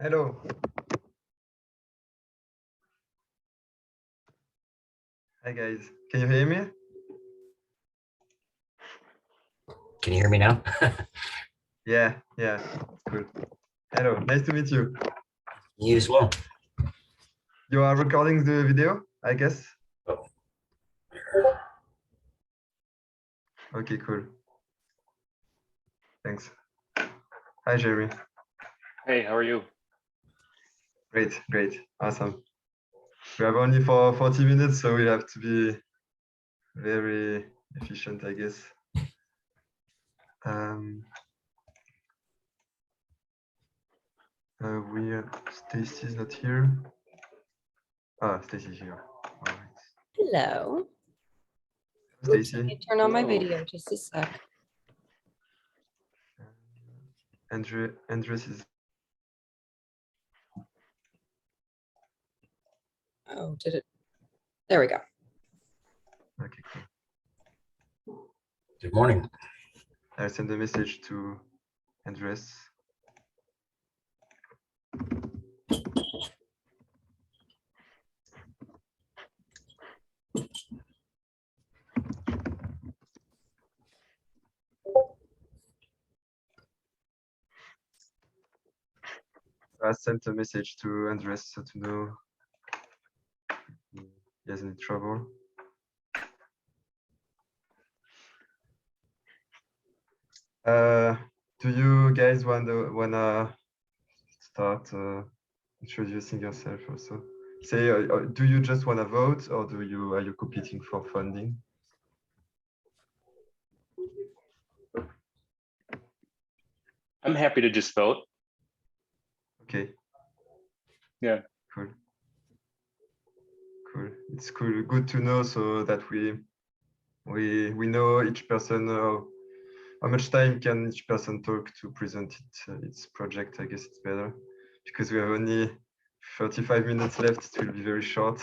Hello. Hi guys, can you hear me? Can you hear me now? Yeah, cool. Hello, nice to meet you. You as well. You are recording the video, I guess? Oh. Okay, cool. Thanks. Hi, Jerry. Hey, how are you? Great, awesome. We have only for 40 minutes, so we have to be very efficient, I guess. Stacy's not here. Ah, Stacy's here. All right. Hello. Stacy. Let me turn on my video just a sec. Andres is. Oh, did it? There we go. Okay, cool. Good morning. I send a message to Andres. I sent a message to Andres to know if he has any trouble. Do you guys wanna start introducing yourself also? Say, do you just wanna vote, or are you competing for funding? I'm happy to just vote. Okay. Yeah. Cool. It's cool. Good to know, so that we know each person. How much time can each person talk to present its project? I guess it's better because we have only 35 minutes left. It will be very short.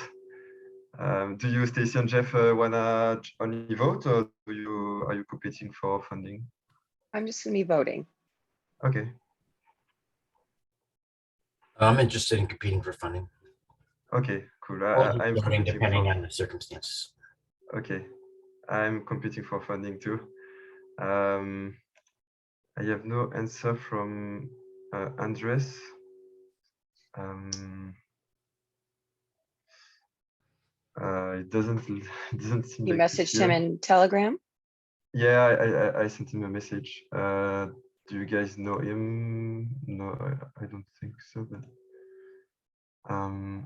Do you, Stacy and Jeff, wanna only vote, or are you competing for funding? I'm just gonna be voting. Okay. I'm interested in competing for funding. Okay, cool. I'm voting depending on the circumstances. Okay, I'm competing for funding too. I have no answer from Andres. It doesn't seem You like messaged him in Telegram? Yeah, I sent him a message. Do you guys know him? No, I don't think so. But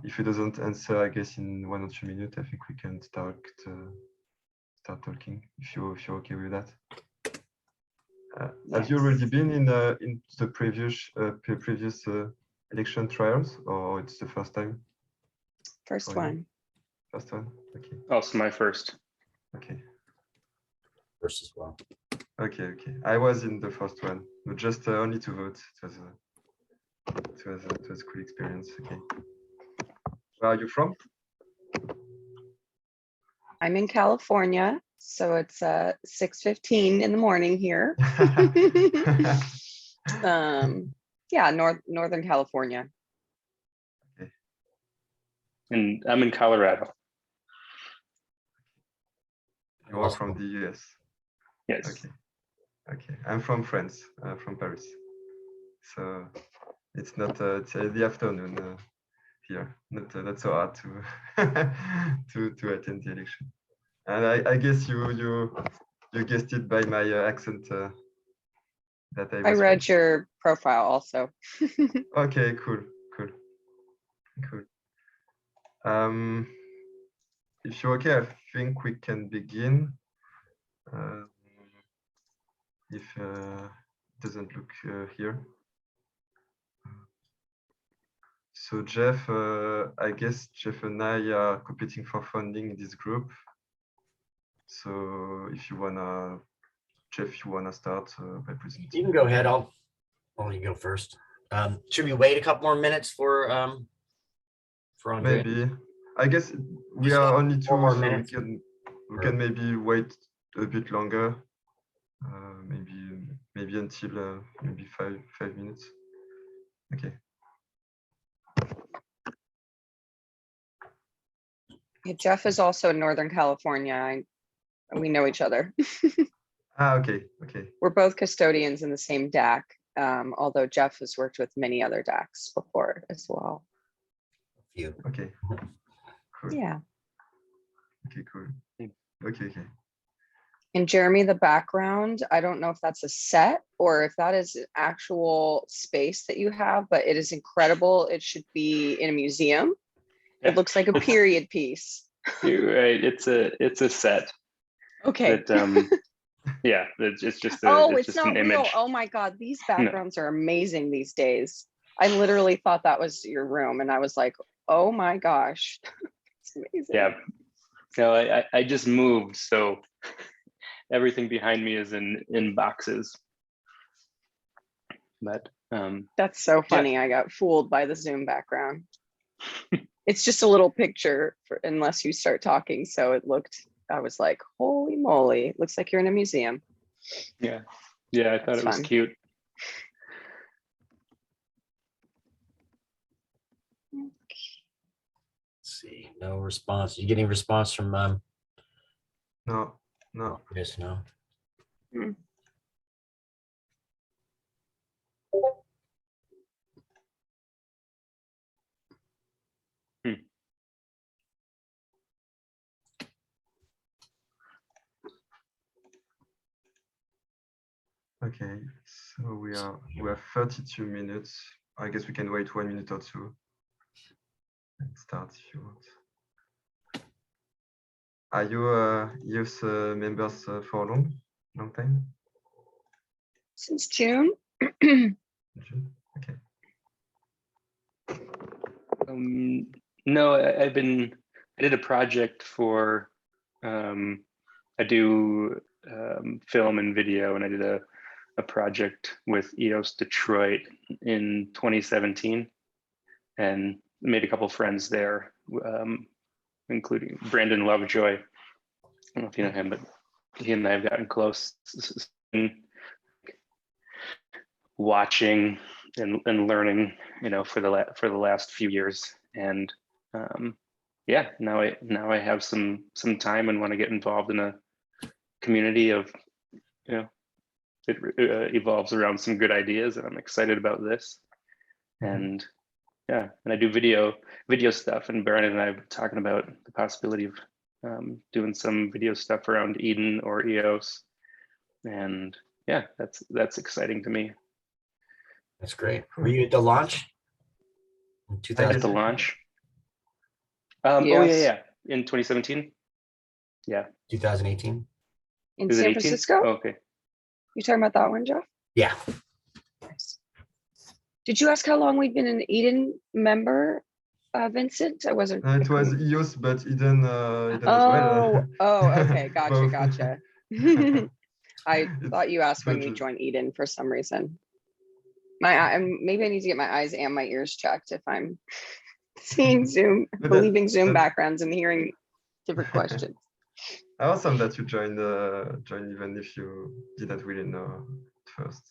if he doesn't answer, I guess in 1 or 2 minutes, I think we can start talking. If you're okay with that. Yes. Have you already been in the previous election trials, or it's the first time? First one. First one. Okay. Oh, it's my first. Okay. First as well. Okay. I was in the first one, but just only to vote. It was a cool experience. Okay. Where are you from? I'm in California, so it's 6:15 in the morning here. Yeah, Northern California. Okay. And I'm in Colorado. You are from the US? Yes. Okay. I'm from France, from Paris. So it's not it's the afternoon here. Not so hard to to attend the election. And I guess you guessed it by my accent. That I read French. your profile also. Okay, cool. If you're okay, I think we can begin. If it doesn't look here. So Jeff, I guess Jeff and I are competing for funding in this group. So if you wanna, Jeff, you wanna start by presenting? You can go ahead. I'll only go first. Should we wait a couple more minutes for Andre? Maybe. I guess we are only 2 more so minutes. we can maybe wait a bit longer. Maybe until maybe five minutes. Okay. Yeah, Jeff is also in Northern California. We know each other. Okay. We're both custodians in the same DAC, although Jeff has worked with many other DACs before as well. You. Okay. Cool. Yeah. Okay, cool. Okay. And Jeremy, the background, I don't know if that's a set or if that is an actual space that you have, but it is incredible. It should be in a museum. Yeah, It looks like a period piece. you're right. It's a set Okay. that yeah, it's just Oh, it's it's just not an real. image. Oh my God, these No. backgrounds are amazing these days. I literally thought that was your room and I was like, oh my gosh, it's amazing. Yeah. No, I just moved, so everything behind me is in boxes. But That's so funny. I got fooled by the Zoom background. It's just a little picture unless you start talking. So it looked, I was like, holy moly, it looks like you're in a museum. yeah, I thought That's it was fun. cute. Let's see, no response. You getting response from No. Yes, no. Okay, so we have 32 minutes. I guess we can wait 1 minute or two and start if you want. Are you EOS members for a long time? Since June. Okay. No, I did a project for I do film and video, and I did a project with EOS Detroit in 2017 and made a couple friends there, including Brandon Lovejoy. I don't know if you know him, but he and I have gotten close. Watching and learning, for the last few years, and yeah, now I have some time and want to get involved in a community of, it evolves around some good ideas, and I'm excited about this. And yeah, and I do video stuff, and Baron and I have been talking about the possibility of doing some video stuff around Eden or EOS, and yeah, that's exciting to me. That's great. Were you at the launch? In I 2000? At guess the we- launch. Oh Yes. yeah, in 2017. Yeah. 2018? In Is it San 18? Francisco? Oh, okay. You talking about that one, Jeff? Yeah. Did you ask how long we've been an Eden member, Vincent? I wasn't. it was EOS, but Eden as well. Oh, okay, Both. gotcha. I thought you asked when we But- joined Eden for some reason. Maybe I need to get my eyes and my ears checked if I'm seeing Zoom, But believing Zoom that- backgrounds and hearing different questions. Awesome that you joined even if you didn't really know at first.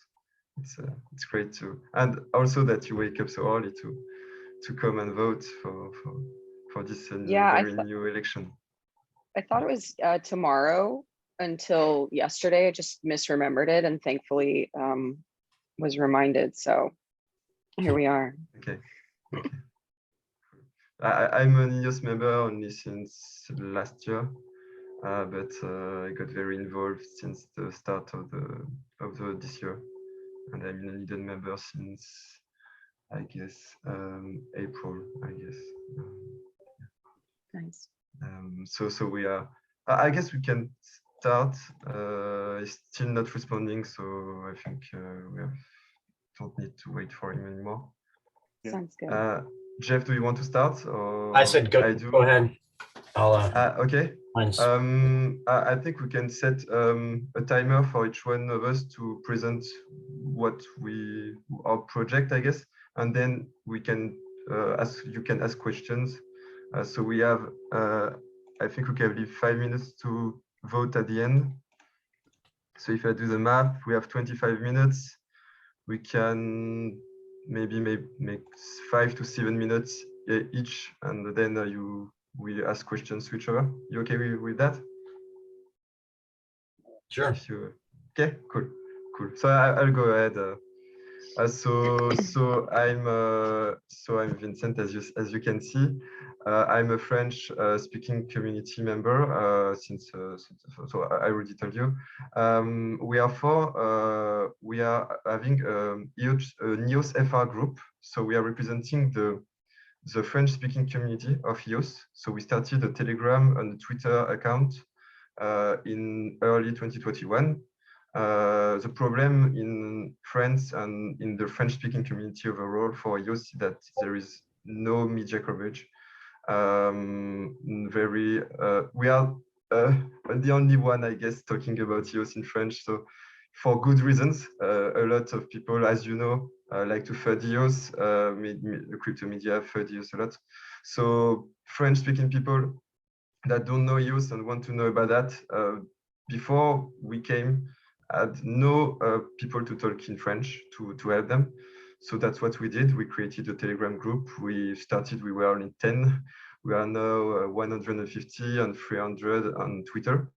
It's great too, and also that you wake up so early to come and vote for this very new election. I thought it was tomorrow until yesterday. I just misremembered it and thankfully was reminded. So here we are. Okay. I'm an EOS member only since last year, but I got very involved since the start of this year, and I'm an Eden member since I guess April. I guess. Nice. So we are. I guess we can start. He's still not responding, so I think don't need to wait for him anymore. Yeah. Sounds good. Jeff, do you want to start? Or I said go. I do. Go ahead. I'll. Okay. Mine's, I think we can set a timer for each one of us to present our project, I guess, and then we can you can ask questions. So we have, I think we can leave 5 minutes to vote at the end. So if I do the math, we have 25 minutes. We can maybe make 5 to 7 minutes each, and then we ask questions to each other. You okay with that? Sure. If you, okay, cool. So I'll go ahead. So I'm Vincent, as you can see. I'm a French speaking community member so I already told you. We are having EOS FR group. So we are representing the French speaking community of EOS. So we started a Telegram and a Twitter account in early 2021. The problem in France and in the French-speaking community overall for EOS is that there is no media coverage. We are the only one, I guess, talking about EOS in French. So for good reasons, a lot of people, as you know, like to FUD EOS, crypto media FUD EOS a lot. So French-speaking people that don't know EOS and want to know about that, before we came, had no people to talk in French to help them. So that's what we did. We created a Telegram group. We were only 10. We are now 150 and 300 on Twitter.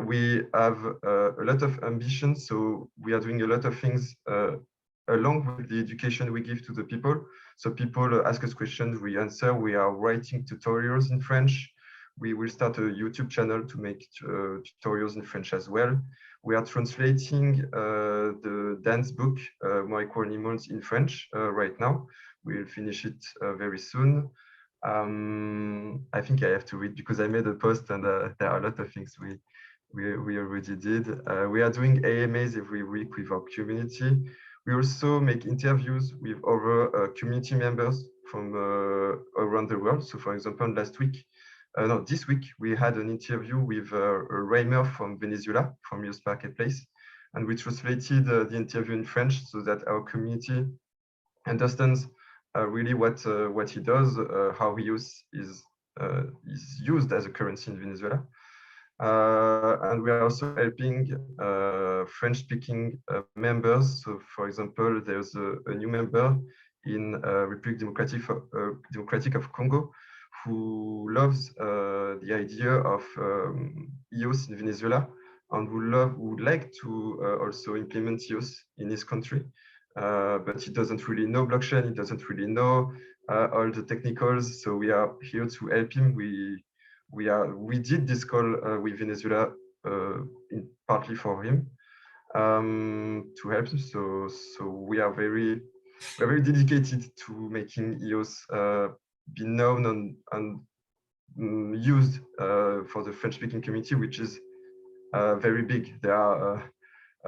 We have a lot of ambition. So we are doing a lot of things along with the education we give to the people. So people ask us questions, we answer. We are writing tutorials in French. We will start a YouTube channel to make tutorials in French as well. We are translating the dance book, Microanimals, in French right now. We'll finish it very soon. I think I have to read because I made a post and there are a lot of things we already did. We are doing AMAs every week with our community. We also make interviews with other community members from around the world. So for example, this week, we had an interview with Raymer from Venezuela, from EOS Marketplace, and we translated the interview in French so that our community understands really what he does, how EOS is used as a currency in Venezuela. And we are also helping French-speaking members. So, for example, there's a new member in Republic Democratic of Congo who loves the idea of EOS in Venezuela and would like to also implement EOS in his country. But he doesn't really know blockchain. He doesn't really know all the technicals. So we are here to help him. We did this call with Venezuela partly for him to help him. So we are very dedicated to making EOS be known and used for the French-speaking community, which is very big. There are,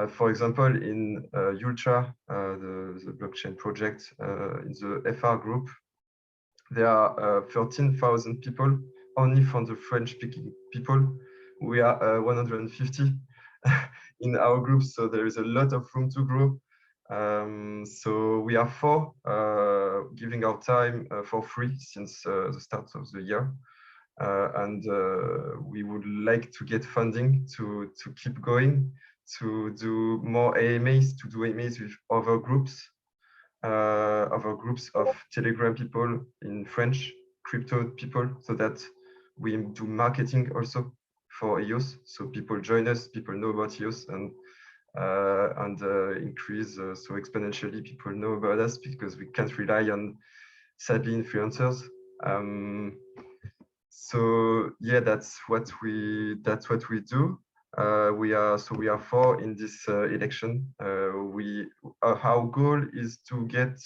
for example, in Ultra, the blockchain project, in the FR group, there are 13,000 people only from the French-speaking people. We are 150 in our group, so there is a lot of room to grow. So we are giving our time for free since the start of the year. And we would like to get funding to keep going, to do more AMAs, to do AMAs with other groups of Telegram people in French, crypto people, so that we do marketing also for EOS. So people join us, people know about EOS, and increase so exponentially people know about us because we can't rely on sadly influencers. So yeah, that's what we do. We are for in this election. Our goal is to get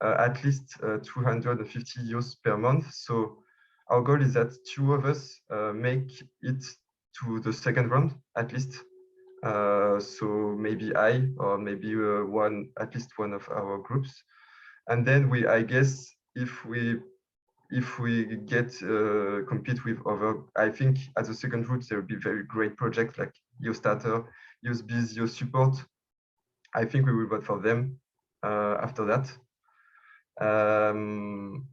at least 250 euros per month. So our goal is that 2 of us make it to the second round at least. So maybe I or maybe at least one of our groups, and then I guess if we get compete with other, I think as a second route there will be very great projects like EOS Starter, EOS Biz, EOS Support. I think we will vote for them after that.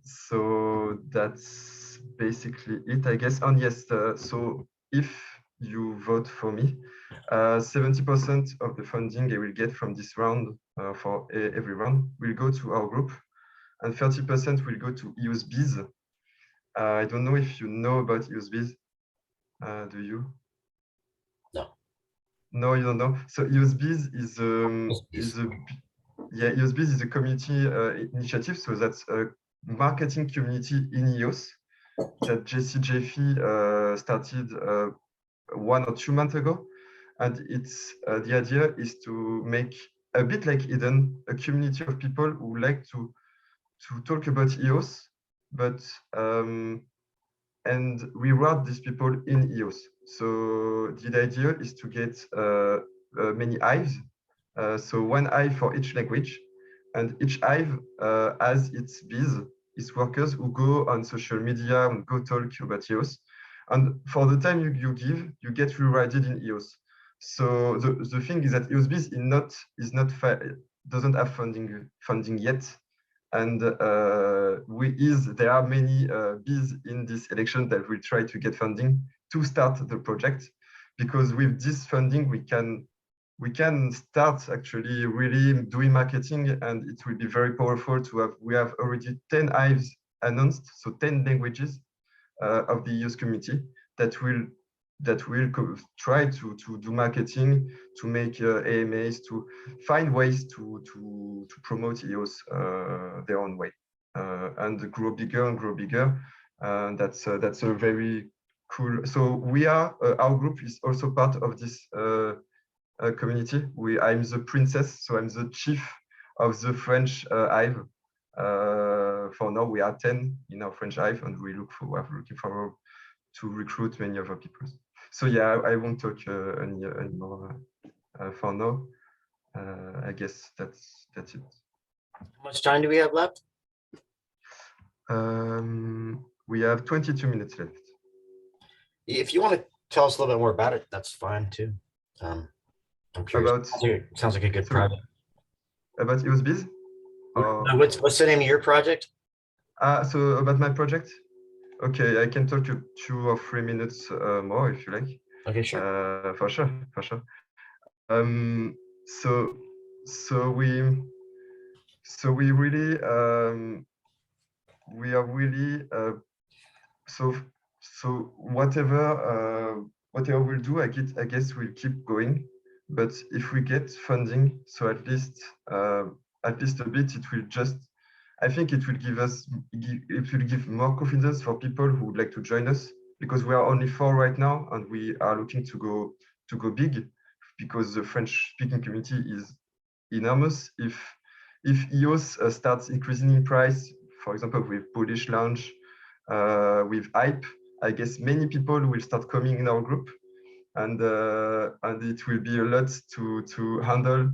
So that's basically it, I guess. And yes, so if you vote for me, 70% of the funding I will get from this round for every round will go to our group, and 30% will go to EOS Biz. I don't know if you know about EOSBiz. Do you? No. No, you don't know. So EOSBiz is a EOSBiz is a community initiative. So that's a marketing community in EOS that Jesse Jeffy started 1 or 2 months ago, and it's the idea is to make a bit like Eden, a community of people who like to talk about EOS, but and reward these people in EOS. So the idea is to get many hives, so 1 hive for each language, and each hive has its bees, its workers who go on social media and go talk about EOS. And for the time you give, you get rewarded in EOS. So the thing is that EOSBiz doesn't have funding yet, and there are many bees in this election that will try to get funding to start the project, because with this funding we can start actually really doing marketing, and it will be very powerful to have. We have already 10 hives announced, so 10 languages of the EOS community that will try to do marketing, to make AMAs, to find ways to promote EOS their own way, and grow bigger and grow bigger. That's a very cool. So we are our group is also part of this community. I'm the princess, so I'm the chief of the French hive. For now, we are 10 in our French hive, and we're looking forward to recruit many other people. So yeah, I won't talk anymore for now. I guess that's it. How much time do we have left? We have 22 minutes left. If you want to tell us a little bit more about it, that's fine too. I'm curious. Sounds like a good project. About EOSBiz? What's the name of your project? So about my project? Okay, I can talk 2 or 3 minutes more if you like. Okay, sure. For sure. We really we are really so whatever we'll do, I guess we'll keep going. But if we get funding, so at least a bit, it will just. I think it will give more confidence for people who would like to join us, because we are only 4 right now, and we are looking to go big, because the French-speaking community is enormous. If EOS starts increasing in price, for example, with Polish launch, with hype, I guess many people will start coming in our group, and it will be a lot to handle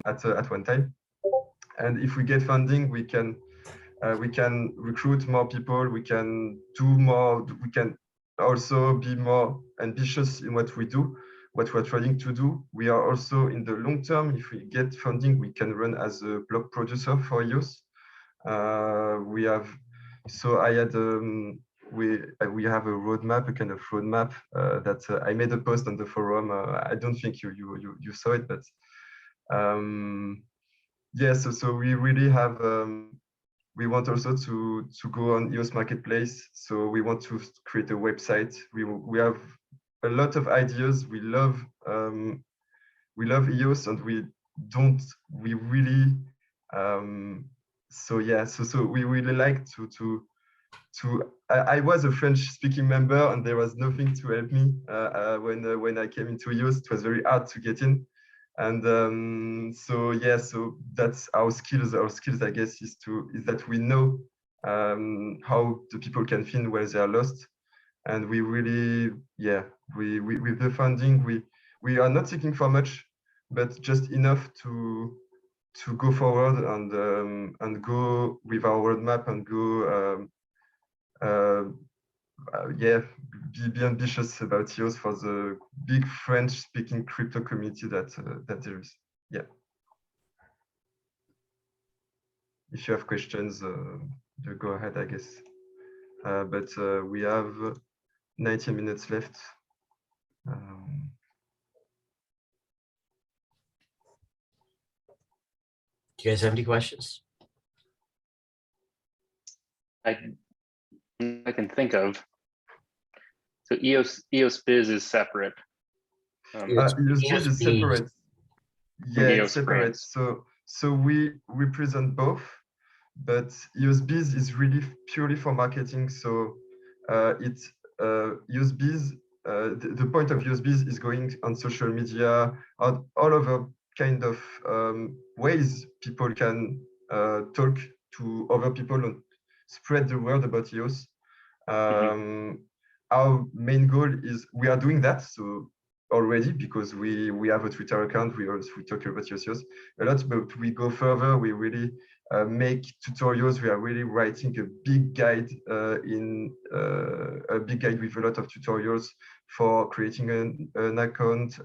at one time. And if we get funding, we can recruit more people. We can do more. We can also be more ambitious in what we do, what we're trying to do. We are also in the long term. If we get funding, we can run as a blog producer for EOS. We have. So I had. We have a roadmap, a kind of roadmap that I made a post on the forum. I don't think you saw it, but. Yes, so we really have, we want also to go on EOS Marketplace. So we want to create a website. We have a lot of ideas. We love EOS, and we really, so yeah, so we really like I was a French speaking member, and there was nothing to help me when I came into EOS. It was very hard to get in. And so yeah, so that's our skills. Our skills, I guess, is that we know how the people can find where they are lost, and we really, yeah, we with the funding, we are not seeking for much, but just enough to go forward and go with our roadmap and go yeah, be ambitious about EOS for the big French-speaking crypto community that there is. Yeah. If you have questions, you go ahead, I guess. But we have 90 minutes left. Do you guys have any questions? I can think of. So EOS Biz is separate. EOS Biz is separate. Yeah, EOS it's separate. France. So we represent both, but EOS Biz is really purely for marketing. So it's EOS Biz. The point of EOS Biz is going on social media, on all other kind of ways people can talk to other people and spread the word about EOS. Our main goal is we are doing that so already because we have a Twitter account. We talk about EOS a lot, but we go further. We really make tutorials. We are really writing a big guide a big guide with a lot of tutorials for creating an account,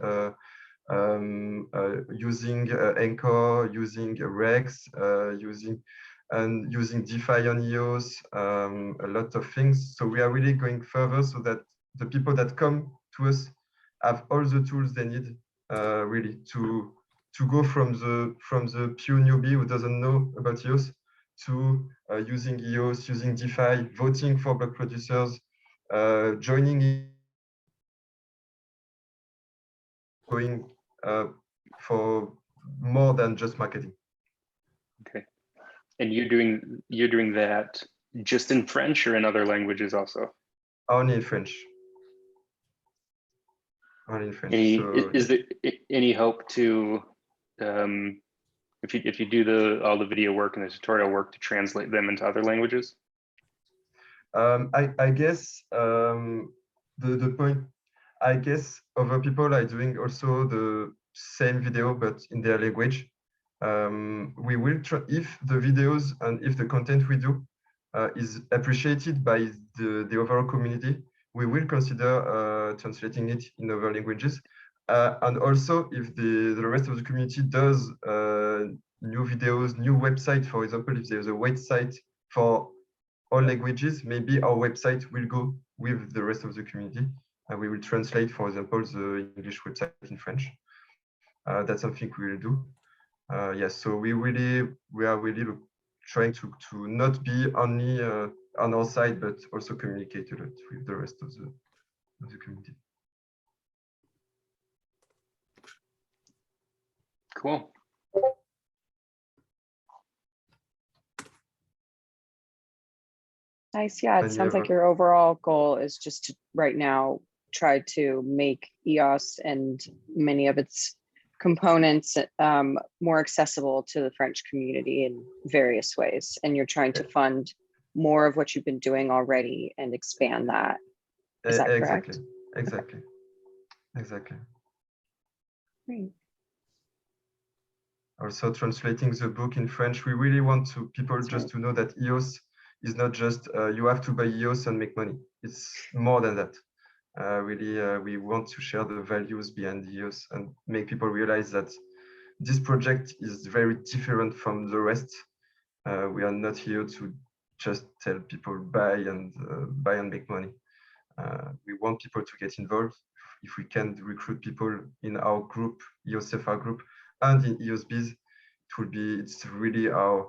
using Anchor, using Rex, using DeFi on EOS, a lot of things. So we are really going further so that the people that come to us have all the tools they need really to go from the pure newbie who doesn't know about EOS to using EOS, using DeFi, voting for block producers, joining, going for more than just marketing. Okay. And you're doing that just in French or in other languages also? Only in French. Only in French. Is there any hope to, if you do all the video work and the tutorial work, to translate them into other languages? I guess the point, I guess other people are doing also the same video but in their language. We will try, if the videos and if the content we do is appreciated by the overall community, we will consider translating it in other languages. And also, if the rest of the community does new videos, new website, for example, if there's a website for all languages, maybe our website will go with the rest of the community. And we will translate, for example, the English website in French. That's something we will do. Yes, so we are really trying to not be only on our side, but also communicate a lot with the rest of the community. Cool. Nice. Yeah, it sounds like your overall goal is just to right now try to make EOS and many of its components more accessible to the French community in various ways. And you're trying to fund more of what you've been doing already and expand that. Is that correct? Exactly. Great. Also translating the book in French, we really want people just to know that EOS is not just you have to buy EOS and make money. It's more than that. Really, we want to share the values behind EOS and make people realize that this project is very different from the rest. We are not here to just tell people buy and make money. We want people to get involved. If we can recruit people in our group, EOS FR group, and in EOS Biz, it's really our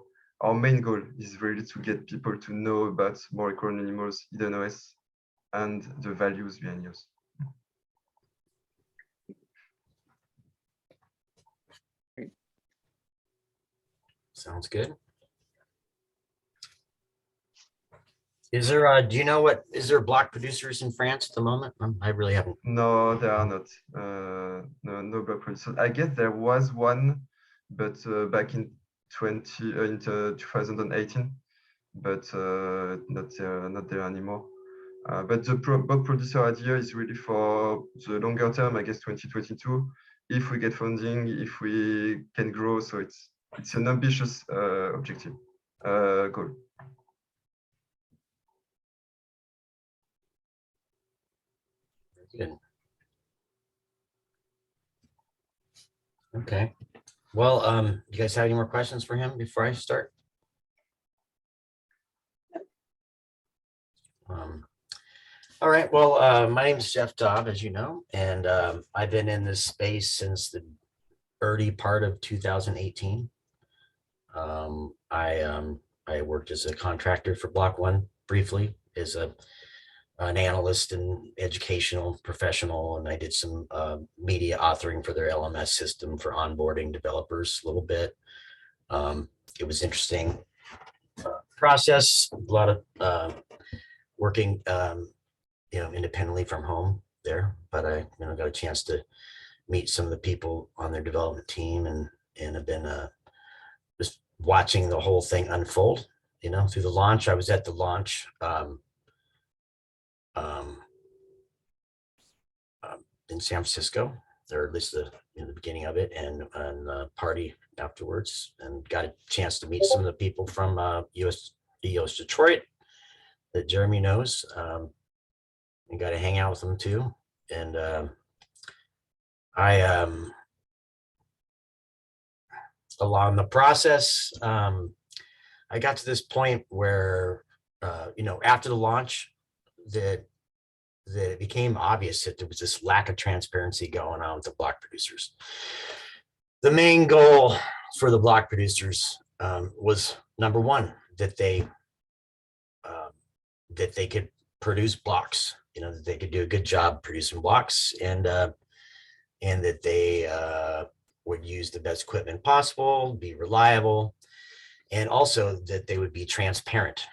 main goal is really to get people to know about microanonymous, EdenOS, and the values behind EOS. Sounds good. Is there, do you know is there block producers in France at the moment? I really haven't. No, there are not. No block producers. I guess there was one, but back in 2018, but not there anymore. But the block producer idea is really for the longer term, I guess 2022. If we get funding, if we can grow, so it's an ambitious objective goal. Good. Okay. Well, you guys have any more questions for him before I start? All right. Well, my name is Jeff Dobb, as you know, and I've been in this space since the early part of 2018. I worked as a contractor for Block One briefly is an analyst and educational professional, and I did some media authoring for their LMS system for onboarding developers a little bit. It was interesting process, a lot of working, independently from home there, but I, got a chance to meet some of the people on their development team, and have been just watching the whole thing unfold, through the launch. I was at the launch in San Francisco, or at least the beginning of it, and the party afterwards, and got a chance to meet some of the people from EOS Detroit that Jeremy knows, and got to hang out with them too. And along the process, I got to this point where, after the launch, that it became obvious that there was this lack of transparency going on with the block producers. The main goal for the block producers was, number one, that they could produce blocks, that they could do a good job producing blocks, and that they would use the best equipment possible, be reliable, and also that they would be transparent,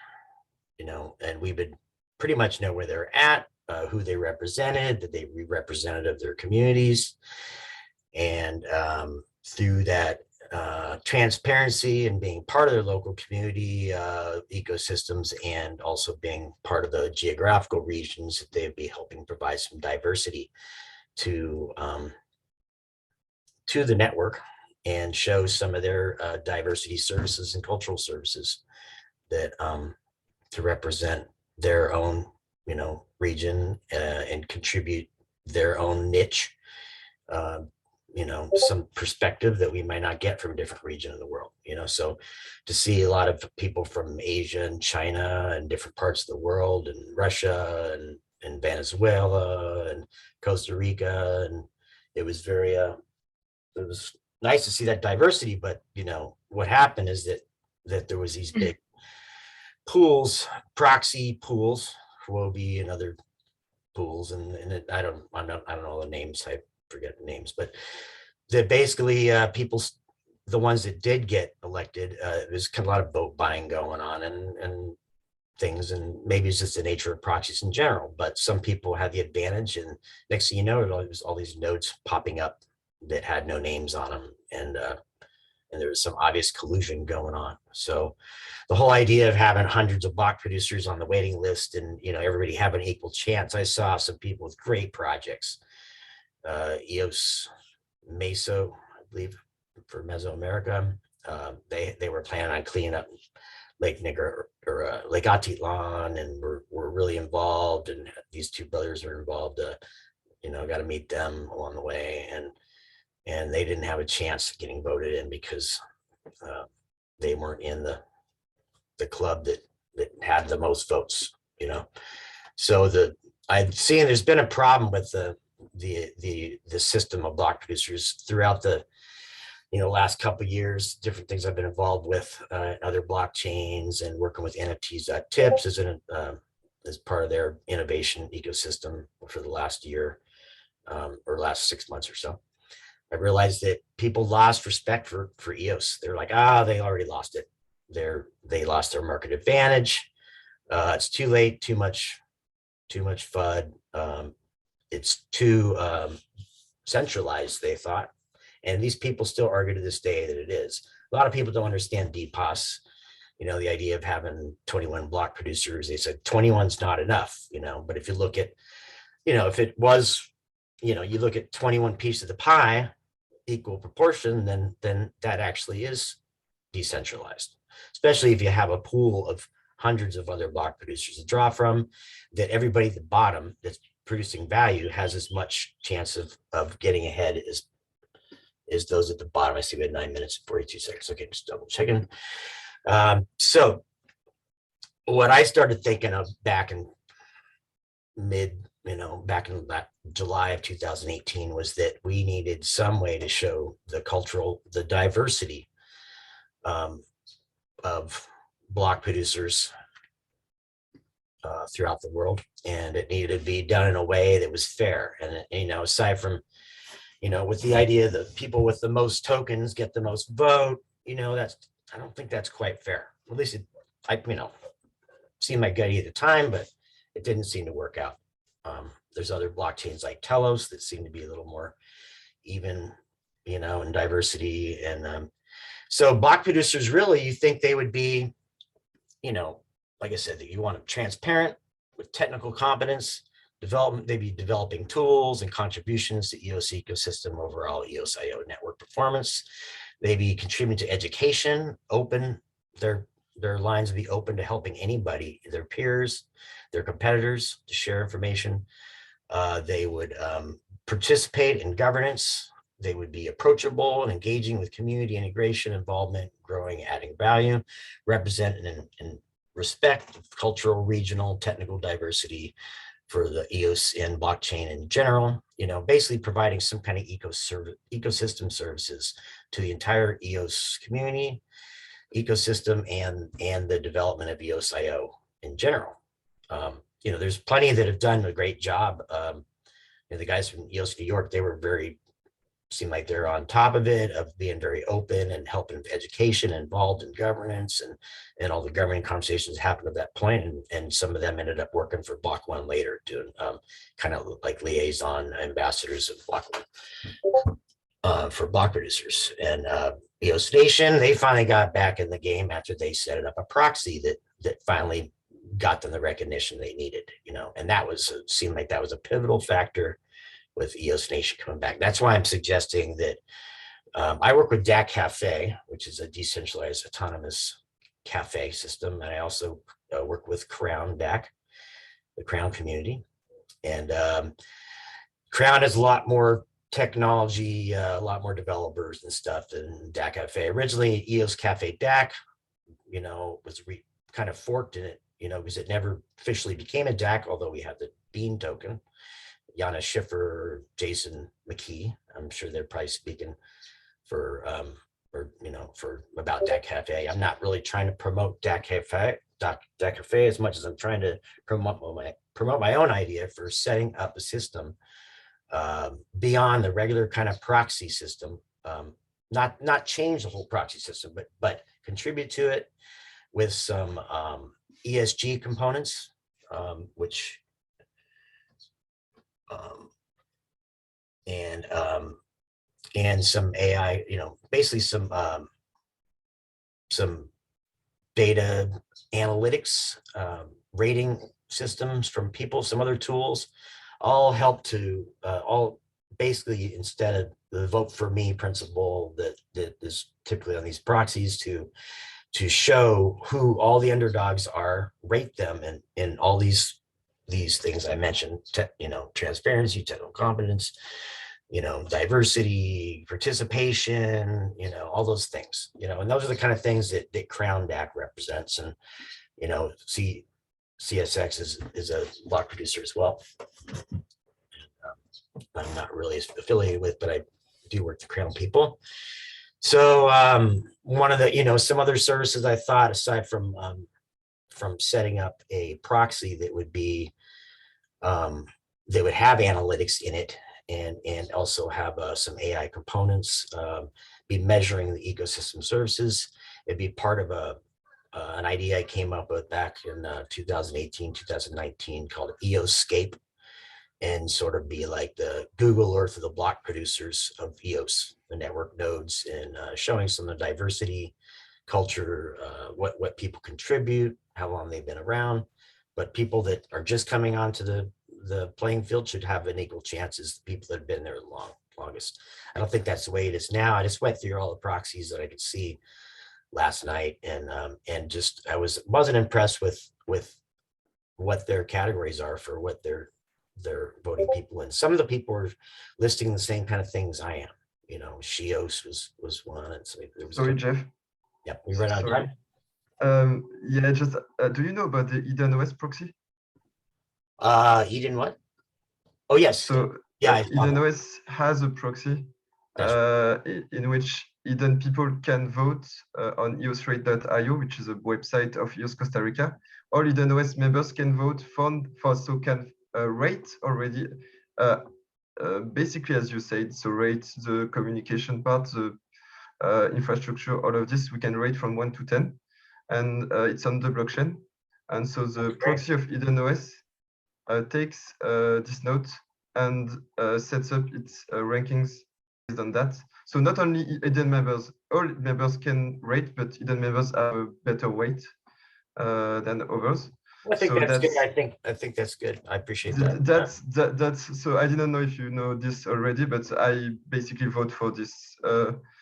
and we would pretty much know where they're at, who they represented, that they were representative of their communities. And through that transparency and being part of their local community ecosystems, and also being part of the geographical regions, that they'd be helping provide some diversity to the network, and show some of their diversity services and cultural services that to represent their own region, and contribute their own niche, some perspective that we might not get from a different region of the world. So to see a lot of people from Asia and China and different parts of the world, and Russia and Venezuela and Costa Rica, and it was very it was nice to see that diversity. But what happened is that there was these big pools, proxy pools, Huobi and other pools, and I don't know the names, I forget the names, but that basically people, the ones that did get elected, there's kind of a lot of vote buying going on, and things, and maybe it's just the nature of proxies in general, but some people had the advantage, and next thing you know, there's all these nodes popping up that had no names on them, and there was some obvious collusion going on. So the whole idea of having hundreds of block producers on the waiting list, and everybody having an equal chance. I saw some people with great projects, EOS Meso, I believe, for Mesoamerica. They were planning on cleaning up Lake Niger, or Lake Atitlan, and were really involved, and these two brothers were involved. Got to meet them along the way, and they didn't have a chance of getting voted in because they weren't in the club that had the most votes. So I've seen there's been a problem with the system of block producers throughout the last couple of years. Different things I've been involved with, other blockchains, and working with NFTs.tips as part of their innovation ecosystem for the last year, or last 6 months or so. I realized that people lost respect for EOS. They're like, they already lost it. They lost their market advantage. It's too late, too much FUD. It's too centralized, they thought. And these people still argue to this day that it is. A lot of people don't understand DPoS, the idea of having 21 block producers. They said 21's not enough, but if you look at, if it was, you look at 21 pieces of the pie, equal proportion, then that actually is decentralized, especially if you have a pool of hundreds of other block producers to draw from, that everybody at the bottom that's producing value has as much chance of getting ahead as those at the bottom. I see we had 9 minutes and 42 seconds. Okay, just double checking. So what I started thinking of back in back in that July of 2018 was that we needed some way to show the diversity of block producers throughout the world, and it needed to be done in a way that was fair. And, you know, aside from, you know, with the idea that people with the most tokens get the most vote, you know, I don't think that's quite fair. At least you know, seemed like good at the time, but it didn't seem to work out. There's other blockchains like Telos that seem to be a little more even, you know, in diversity. And so block producers, really, you think they would be, you know, like I said, that you want them transparent with technical competence, development, they'd be developing tools and contributions to EOS ecosystem, overall EOS IO network performance. They'd be contributing to education, open, their lines would be open to helping anybody, their peers, their competitors, to share information. They would participate in governance. They would be approachable and engaging with community integration, involvement, growing, adding value, represent and respect cultural, regional, technical diversity for the EOS and blockchain in general, you know, basically providing some kind of ecosystem services to the entire EOS community, ecosystem, and the development of EOS IO in general. You know, there's plenty that have done a great job. You know, the guys from EOS New York, they were seem like they're on top of it, of being very open and helping with education, involved in governance, and all the governing conversations happened at that point. And some of them ended up working for Block One later, doing kind of like liaison ambassadors of Block One for block producers. And EOS Nation, they finally got back in the game after they set up a proxy that finally got them the recognition they needed, you know, and that seemed like that was a pivotal factor with EOS Nation coming back. That's why I'm suggesting that I work with DAC Cafe, which is a decentralized autonomous cafe system. And I also work with Crown DAC, the Crown community. And Crown has a lot more technology, a lot more developers and stuff than DAC Cafe. Originally, EOS Cafe DAC, you know, was kind of forked in it, you know, because it never officially became a DAC, although we have the Bean token. Yana Schiffer, Jason McKee, I'm sure they're probably speaking for you know, for about DAC Cafe. I'm not really trying to promote DAC Cafe as much as I'm trying to promote my own idea for setting up a system beyond the regular kind of proxy system. Not change the whole proxy system, but contribute to it with some ESG components, which and some AI, you know, basically some data analytics, rating systems from people, some other tools, all help to all basically, instead of the vote for me principle that is typically on these proxies, to show who all the underdogs are, rate them in all these things I mentioned, you know, transparency, technical competence, you know, diversity, participation, you know, all those things, you know, and those are the kind of things that Crown DAC represents. And, you know, CSX is a block producer as well. I'm not really affiliated with, but I do work with Crown people. So one of the, you know, some other services I thought, aside from setting up a proxy that would be that would have analytics in it, and also have some AI components, be measuring the ecosystem services. It'd be part of an idea I came up with back in 2018, 2019 called EOScape, and sort of be like the Google Earth of the block producers of EOS, the network nodes, and showing some of the diversity, culture, what people contribute, how long they've been around. But people that are just coming onto the playing field should have an equal chance as the people that have been there longest. I don't think that's the way it is now. I just went through all the proxies that I could see last night, and just I wasn't impressed with what their categories are for what they're voting people in. Some of the people were listing the same kind of things I am. You know, Shios was one, and so there was. Sorry, Jeff. Yeah, we ran out of time. Yeah, just do you know about the EdenOS proxy? Eden what? Oh yes. So yeah, EdenOS has a proxy in which Eden people can vote on eosrate.io, which is a website of EOS Costa Rica. All EdenOS members can vote so can rate already. Basically, as you said, so rate the communication part, the infrastructure, all of this, we can rate from 1 to 10, and it's on the blockchain. And so the proxy of EdenOS takes this note and sets up its rankings based on that. So not only Eden members, all members can rate, but Eden members have a better weight than others. I think So that's good. I think that's good. I appreciate that. That's so I didn't know if you know this already, but I basically vote for this.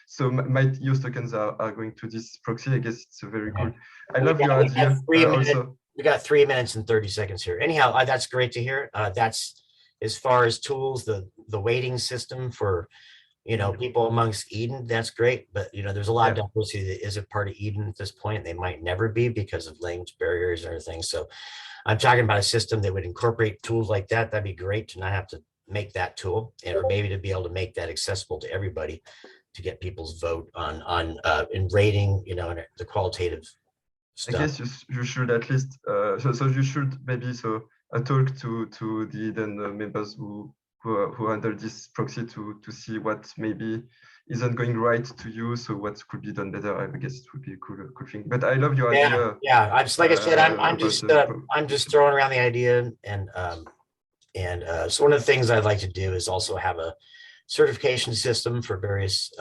So my EOS tokens are going to this proxy. I guess it's a very cool. I love your idea. Also, we got 3 minutes and 30 seconds here. Anyhow, that's great to hear. That's as far as tools, the weighting system for, you know, people amongst Eden, that's great. But, you know, there's a lot of diversity that isn't part of Eden at this point. They might never be because of language barriers and everything. So I'm talking about a system that would incorporate tools like that. That'd be great to not have to make that tool, and or maybe to be able to make that accessible to everybody to get people's vote on in rating, you know, and the qualitative stuff. I guess you should at least so you should maybe talk to the Eden members who handle this proxy to see what maybe isn't going right to you. So what could be done better? I guess it would be a cool thing. But I love your idea. Yeah. I just, like I said, I'm just throwing around the idea, and so one of the things I'd like to do is also have a certification system for various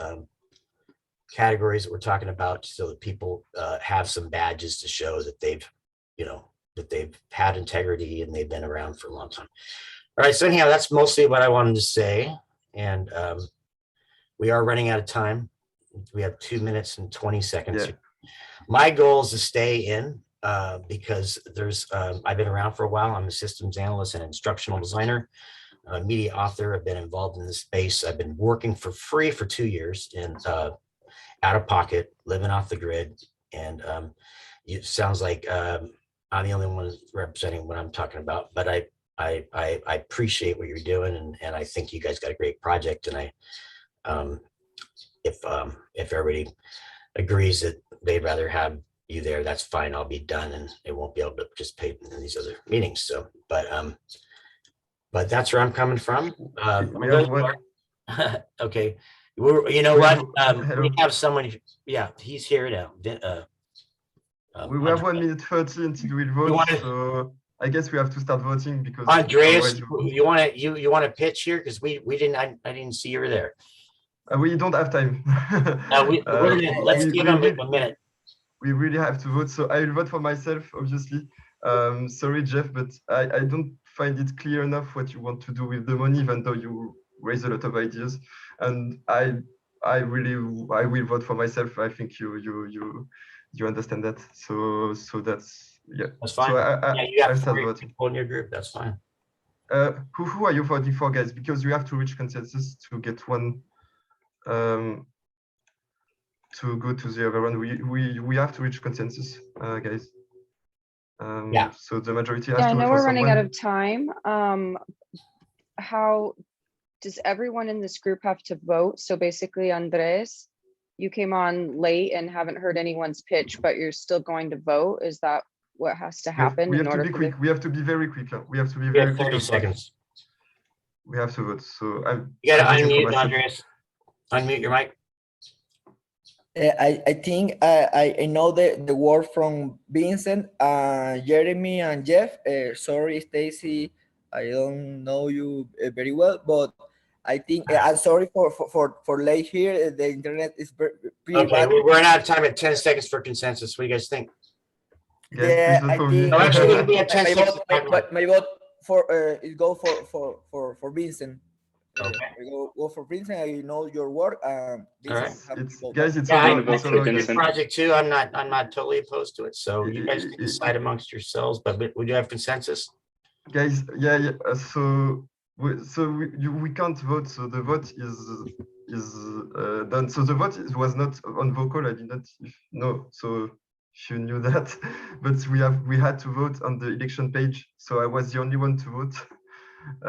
categories that we're talking about, so that people have some badges to show that they've, you know, that they've had integrity and they've been around for a long time. All right, so anyhow, that's mostly what I wanted to say, and we are running out of time. We have 2 minutes and 20 seconds. Yeah. My goal is to stay in because there's I've been around for a while. I'm a systems analyst and instructional designer, a media author. I've been involved in this space. I've been working for free for 2 years and out of pocket, living off the grid, and it sounds like I'm the only one representing what I'm talking about, but I appreciate what you're doing, and I think you guys got a great project. And if everybody agrees that they'd rather have you there, that's fine. I'll be done, and it won't be able to participate in these other meetings. So, but that's where I'm coming from. Okay, you know what? We have someone. Yeah, he's here now. We have 1 minute 30 until we vote. So I guess we have to start voting because Andreas, you want to pitch here, because we didn't. I didn't see you were there. We don't have time. Let's give him a minute. We really have to vote. So I will vote for myself, obviously. Sorry, Jeff, but I don't find it clear enough what you want to do with the money, even though you raise a lot of ideas. And I will vote for myself. I think you understand that. So that's. Yeah, that's fine. So you have 4 people in your group. That's fine. Who are you voting for, guys? Because you have to reach consensus to get one, to go to the other one. We have to reach consensus, guys. So the majority has to. I know we're running out of time. How does everyone in this group have to vote? So basically, Andres, you came on late and haven't heard anyone's pitch, but you're still going to vote. Is that what has to happen? We have to be quick. We have to be very quick. We have to be very quick. 30 seconds. We have to vote. So you gotta unmute, Andreas. Unmute your mic. I think I know the word from Vincent, Jeremy, and Jeff. Sorry, Stacy, I don't know you very well, but I think I'm sorry for late here. The internet is pretty bad. We're running out of time at 10 seconds for consensus. What do you guys think? Yeah, I think. No, actually, it'll be at 10 seconds. My vote for it go for Vincent. Okay. Go for Vincent. I know your work. It's a good project too. I'm not totally opposed to it. So you guys can decide amongst yourselves. But would you have consensus? Guys, yeah. So we can't vote. So the vote is done. So the vote was not on vocal. I didn't know. So you knew that, but we had to vote on the election page. So I was the only one to vote.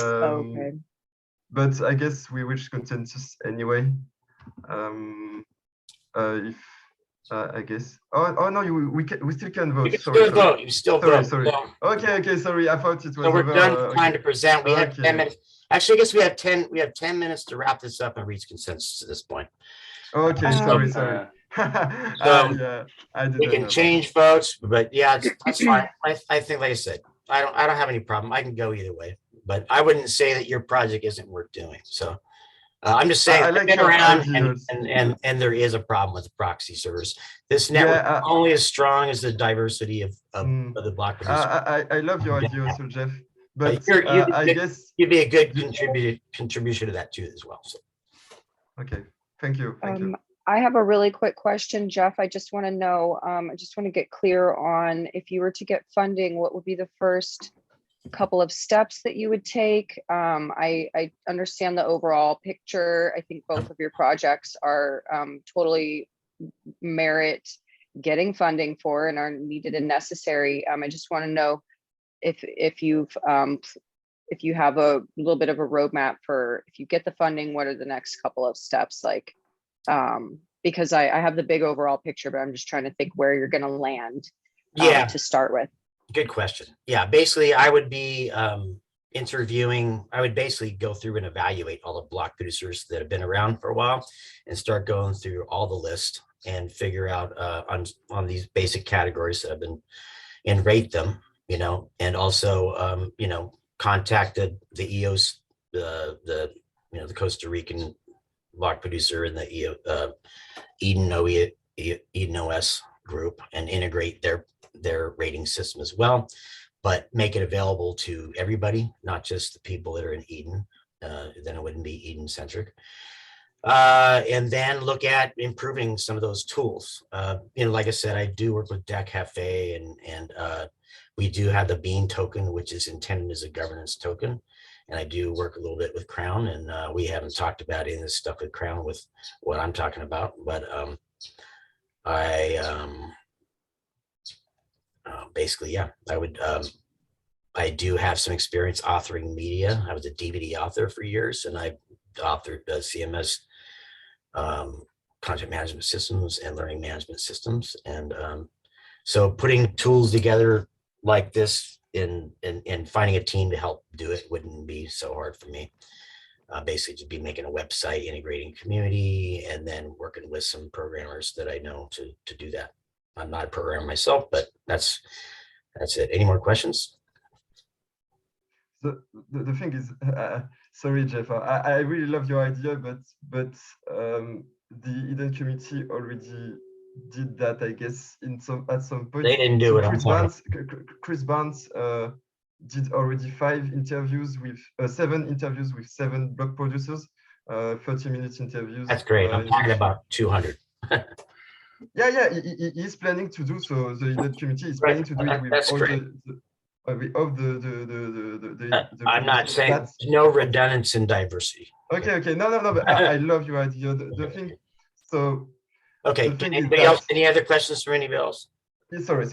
Okay. But I guess we reached consensus anyway. If I guess. Oh no, we still can vote. You can Sorry, still vote. You still vote. sorry. So, Okay, sorry. I thought it was so we're over. done trying to present. We have Okay. 10 minutes. Actually, I guess we have 10. We have 10 minutes to wrap this up and reach consensus at this point. Okay, sorry. So Yeah, I didn't we can know that. change votes, but yeah, that's fine. I think, like I said, I don't have any problem. I can go either way, but I wouldn't say that your project isn't worth doing. So I'm just saying, I I've like been your around, ideas. and there is a problem with the proxy servers. This network is only as strong as the diversity of the block producers. I love your idea also, Jeff. But I guess you'd be a good contribution to that too as well. So. Okay, thank you. I have a really quick question, Jeff. I just want to know, I just want to get clear on if you were to get funding, what would be the first couple of steps that you would take? I understand the overall picture. I think both of your projects are totally merit getting funding for and are needed and necessary. I just want to know if you have a little bit of a roadmap for if you get the funding, what are the next couple of steps like? Because I have the big overall picture, but I'm just trying to think where you're going to land to start with. Good question. Yeah, basically I would be interviewing, I would basically go through and evaluate all the block producers that have been around for a while and start going through all the list and figure out on these basic categories that have been and rate them, and also, contacted the EOS, the Costa Rican block producer and the EdenOnEOS group and integrate their rating system as well, but make it available to everybody, not just the people that are in Eden. Then it wouldn't be Eden centric. And then look at improving some of those tools. Like I said, I do work with Deck Cafe and we do have the Bean token, which is intended as a governance token. And I do work a little bit with Crown, and we haven't talked about any of this stuff with Crown with what I'm talking about, but basically, yeah, I do have some experience authoring media. I was a DVD author for years, and I authored CMS content management systems and learning management systems. And so putting tools together like this and finding a team to help do it wouldn't be so hard for me. Basically, to be making a website, integrating community, and then working with some programmers that I know to do that. I'm not a programmer myself, but that's it. Any more questions? The thing is, sorry, Jeff, I really love your idea, but the Eden community already did that, I guess, at some point. They didn't do it. Chris Barnes did already 7 interviews with 7 blog producers, 30-minute interviews. That's great. I'm talking about 200. Yeah, he's planning to do so. The Eden community is planning to do it with all the I'm not saying no redundancy and diversity. Okay. No, but I love your idea. The thing, so. Okay, anybody else? Any other questions from anybody else? Sorry.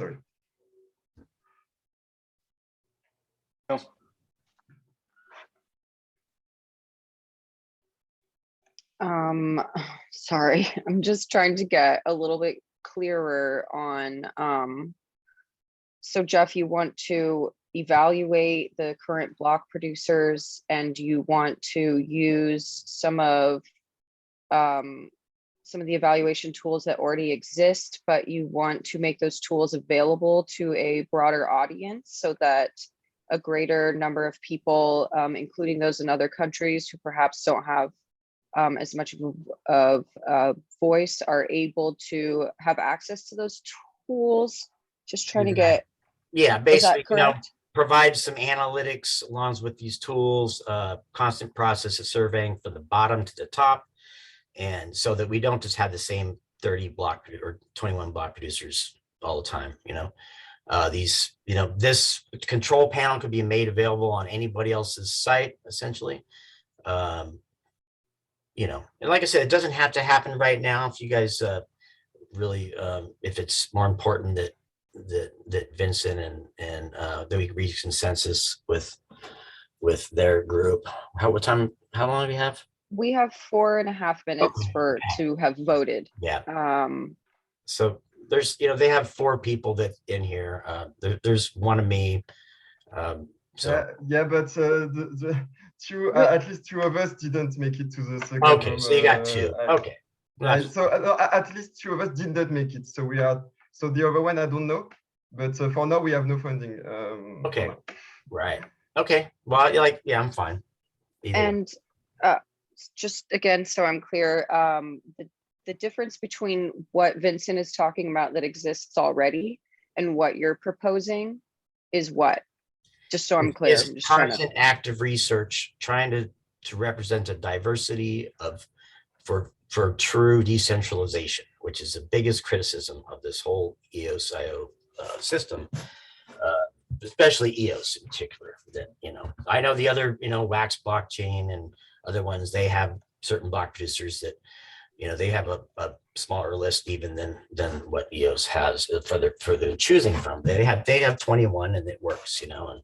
No. Sorry, I'm just trying to get a little bit clearer on, so Jeff, you want to evaluate the current block producers and you want to use some of the evaluation tools that already exist, but you want to make those tools available to a broader audience so that a greater number of people, including those in other countries who perhaps don't have as much of a voice, are able to have access to those tools. Just trying to get, basically, provide some analytics along with these tools, constant process of surveying from the bottom to the top. And so that we don't just have the same 30 block or 21 block producers all the time, this control panel could be made available on anybody else's site, essentially. And like I said, it doesn't have to happen right now. If you guys really, if it's more important that Vincent and that we reach consensus with their group. How long do we have? We have 4.5 minutes Okay, for to have voted. yeah. Um, So there's, they have 4 people that in here. There's one of me. So Yeah, but the two, But- at least 2 of us didn't make it to the second okay, room. so you got 2. Okay. Yeah, so at least 2 of us did not make it. So so the other one I don't know, but for now we have no funding. Okay. Right. Okay. Well, yeah, I'm fine. Either way. and just again, so I'm clear, the difference between what Vincent is talking about that exists already and what you're proposing is what? Just so I'm clear. It's I'm just trying to. constant active research, trying to represent a diversity of for true decentralization, which is the biggest criticism of this whole EOS-IO system, especially EOS in particular. That I know the other Wax blockchain and other ones, they have certain block producers that they have a smaller list even than what EOS has for the choosing from. They have 21 and it works, and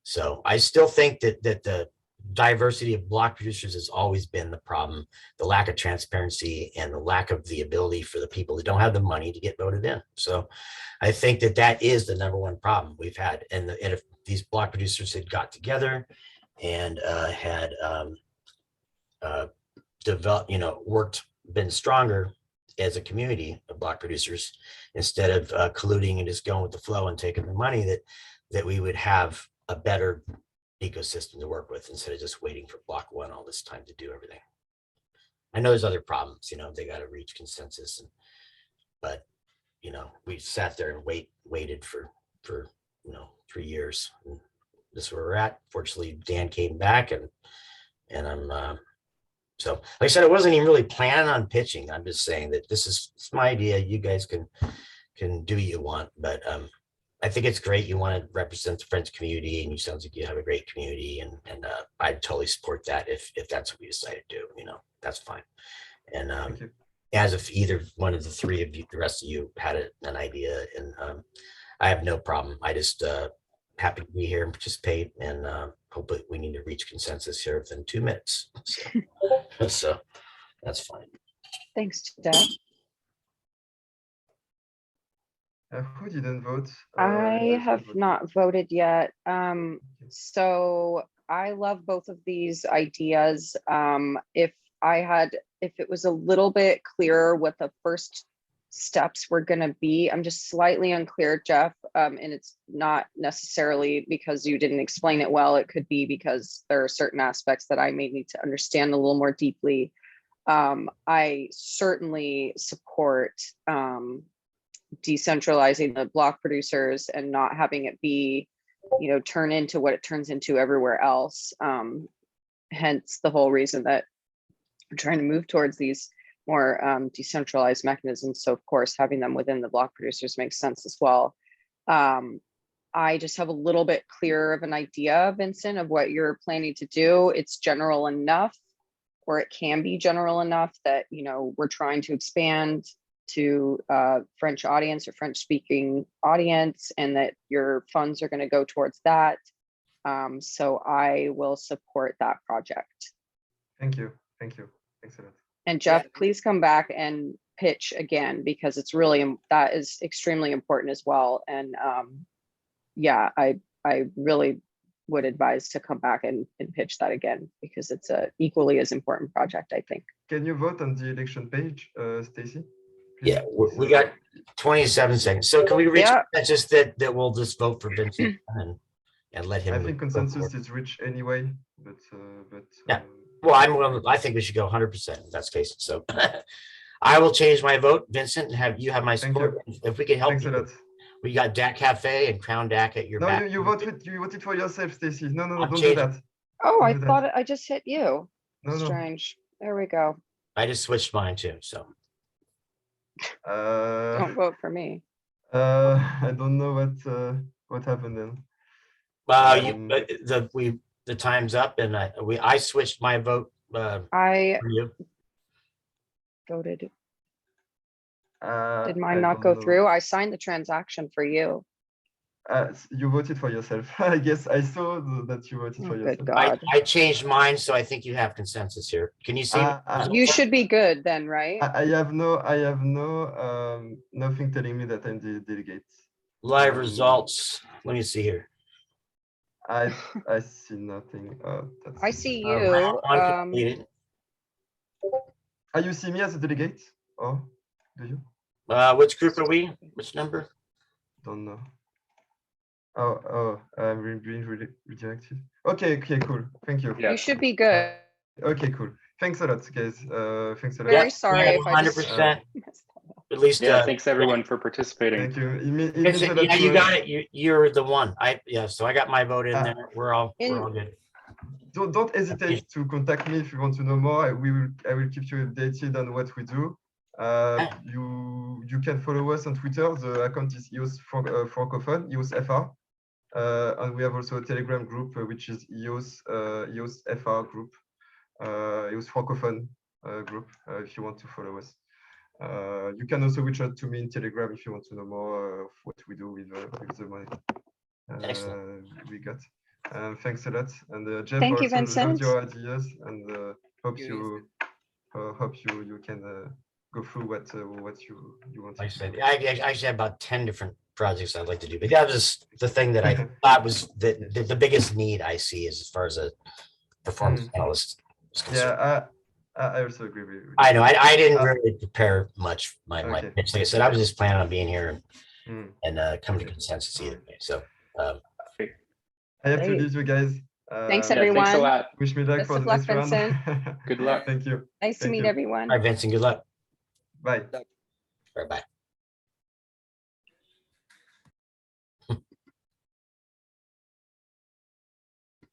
so I still think that the diversity of block producers has always been the problem, the lack of transparency and the lack of the ability for the people that don't have the money to get voted in. So I think that is the #1 problem we've had. And if these block producers had got together and had developed, been stronger as a community of block producers, instead of colluding and just going with the flow and taking the money, that we would have a better ecosystem to work with instead of just waiting for block 1 all this time to do everything. I know there's other problems, they got to reach consensus, but we sat there and waited for 3 years. And this is where we're at. Fortunately, Dan came back and I'm so like I said, I wasn't even really planning on pitching. I'm just saying that it's my idea. You guys can do what you want, but I think it's great. You want to represent the French community, and you sounds like you have a great community, and I totally support that if that's what we decide to do. That's fine. And as if either one of the 3 of you, the rest of you, had an idea, and I have no problem. I just happy to be here and participate, and hopefully we need to reach consensus here within 2 minutes. So that's fine. Thanks, Jeff. Who didn't vote? I have voted. not voted yet. So I love both of these ideas. If it was a little bit clearer what the first steps were going to be, I'm just slightly unclear, Jeff. And it's not necessarily because you didn't explain it well. It could be because there are certain aspects that I may need to understand a little more deeply. I certainly support decentralizing the block producers and not having it be, turn into what it turns into everywhere else. Hence the whole reason that we're trying to move towards these more decentralized mechanisms. So of course, having them within the block producers makes sense as well. I just have a little bit clearer of an idea, Vincent, of what you're planning to do. It's general enough, or it can be general enough that, we're trying to expand to French audience or French speaking audience, and that your funds are going to go towards that. So I will support that project. Thank you. Thanks a lot. And Jeff, please come back and pitch again, because it's really, that is extremely important as well. And yeah, I really would advise to come back and pitch that again, because it's a equally as important project, I think. Can you vote on the election page, Stacy? Yeah, we got 27 seconds. So can we reach just that we'll just vote for Vincent and let him. I think consensus is reached anyway, but yeah. Well, I think we should go 100% in that case. So I will change my vote, Vincent, and you have my support. If we can help you. We got DAC Cafe and Crown DAC at your back. No, you voted for yourself, Stacy. No, don't do that. Oh, I thought I just hit you. No, strange. There we go. I just switched mine too, so. Don't vote for me. I don't know what happened then. The time's up, and I switched my vote. I voted. Did mine not go through? I signed the transaction for you. You voted for yourself. I guess I saw that you voted Oh, for good yourself. God. I changed mine, so I think you have consensus here. Can you see? You should be good then, right? I have nothing telling me that I'm the delegate. Live results. Let me see here. I see nothing. I see Round you. one completed. You see me as a delegate? Oh, do you? Which group are we? Which number? Don't know. Oh, I'm being redirected. Okay, cool. Thank you. Yeah. You should be good. Okay, cool. Thanks a lot, guys. Thanks a lot. Very sorry if I just 100%. At least, Yeah, thanks everyone for participating. Thank you. It means a Vincent, lot yeah, to you us. got it. You're the one. So I got my vote in there. We're all good. Don't hesitate to contact me if you want to know more. I will keep you updated on what we do. You can follow us on Twitter. The account is EOS Francophone, EOS FR. And we have also a Telegram group, which is EOS FR group, EOS Francophone group, if you want to follow us. You can also reach out to me in Telegram if you want to know more of what we do with the money we got. Thanks a lot. And Jeff, Thank you, also loved Vincent. your ideas, and hope you can go through what you want. Like I said, I actually have about 10 different projects I'd like to do, but that was the thing that I thought was the biggest need I see as far as a performance analyst is concerned. Yeah, I also agree with you. I know I didn't really prepare much my Okay. pitch. Like I said, I was just planning on being here and come to Okay. consensus either way. So I have to Great. leave you guys. Thanks, Yeah, everyone. thanks a lot. Wish me luck Best for of the luck, next round. Vincent. Good luck. Thank you. Nice to Thank meet you. everyone. all right, Vincent, good luck. Bye. All right, bye.